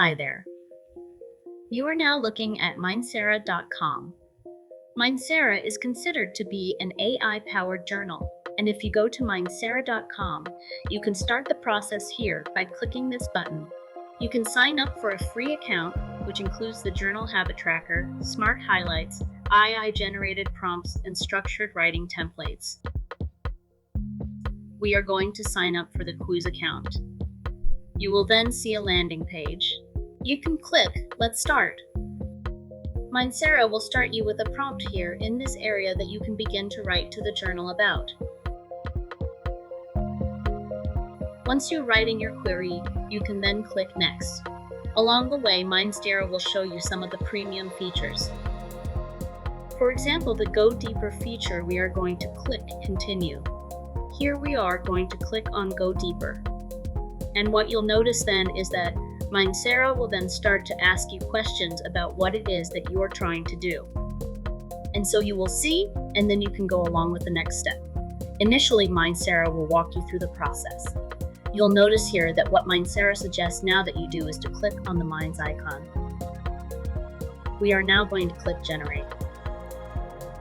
Hi there. You are now looking at Mindsera.com. Mindsera is considered to be an AI-powered journal, and if you go to Mindsera.com, you can start the process here by clicking this button. You can sign up for a free account, which includes the journal habit tracker, smart highlights, AI-generated prompts, and structured writing templates. We are going to sign up for the quiz account. You will then see a landing page. You can click Let's Start. Mindsera will start you with a prompt here in this area that you can begin to write to the journal about. Once you write in your query, you can then click Next. Along the way, Mindsera will show you some of the premium features. For example, the Go Deeper feature, we are going to click Continue. Here we are going to click on Go Deeper. And what you'll notice then is that Mindsera will then start to ask you questions about what it is that you're trying to do. And so you will see, and then you can go along with the next step. Initially, Mindsera will walk you through the process. You'll notice here that what Mindsera suggests now that you do is to click on the Minds icon. We are now going to click Generate.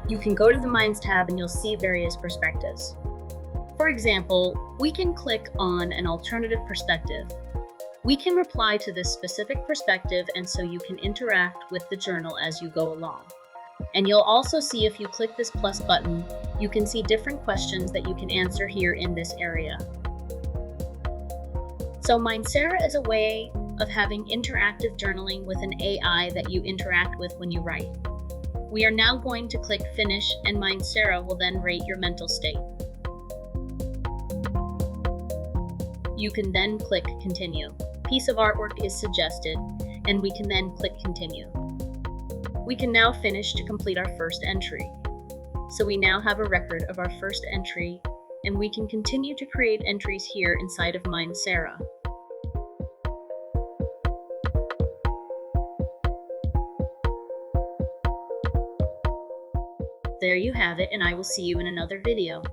You can go to the Minds tab and you'll see various perspectives. For example, we can click on an alternative perspective. We can reply to this specific perspective, and so you can interact with the journal as you go along. And you'll also see, if you click this plus button, you can see different questions that you can answer here in this area. So Mindsera is a way of having interactive journaling with an AI that you interact with when you write. We are now going to click Finish, and Mindsera will then rate your mental state. You can then click Continue. Piece of artwork is suggested, and we can then click Continue. We can now finish to complete our first entry. So we now have a record of our first entry, and we can continue to create entries here inside of Mindsera. There you have it, and I will see you in another video.